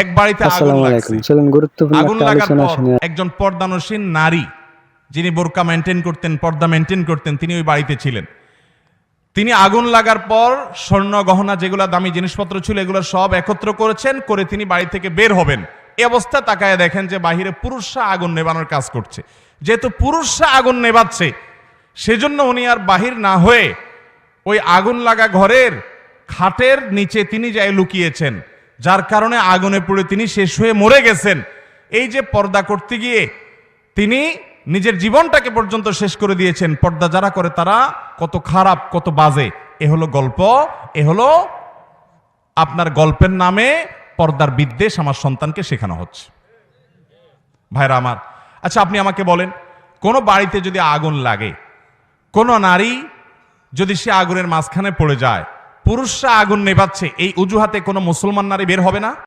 এক বাড়িতে আগুন লাগছে। চলুন গুরুত্বপূর্ণ আগুন একটা লাগার আলোচনা পর শুনি। একজন পর্দানসীন নারী, যিনি বোরকা মেনটেন করতেন, পর্দা মেনটেন করতেন, তিনি ওই বাড়িতে ছিলেন। তিনি আগুন লাগার পর স্বর্ণ গহনা যেগুলো দামি জিনিসপত্র ছিল এগুলো সব একত্র করেছেন, করে তিনি বাড়ি থেকে বের হবেন। এই অবস্থা তাকায় দেখেন যে বাহিরে পুরুষরা আগুন নেভানোর কাজ করছে। যেহেতু পুরুষরা আগুন নেভাচ্ছে, সেজন্য উনি আর বাহির না হয়ে ওই আগুন লাগা ঘরের খাটের নিচে তিনি যাই লুকিয়েছেন, যার কারণে আগুনে পুড়ে তিনি শেষ হয়ে মরে গেছেন। এই যে পর্দা করতে গিয়ে তিনি নিজের জীবনটাকে পর্যন্ত শেষ করে দিয়েছেন। পর্দা যারা করে তারা কত খারাপ, কত বাজে। এ হলো গল্প, এ হলো আপনার গল্পের নামে পর্দার বিদ্বেষ আমার সন্তানকে শেখানো হচ্ছে। ভাইরা আমার, আচ্ছা আপনি আমাকে বলেন, কোন বাড়িতে যদি আগুন লাগে, কোন নারী যদি সে আগুনের মাঝখানে পড়ে যায়, পুরুষরা আগুন নেভাচ্ছে, এই অজুহাতে কোনো মুসলমান নারী বের হবে না?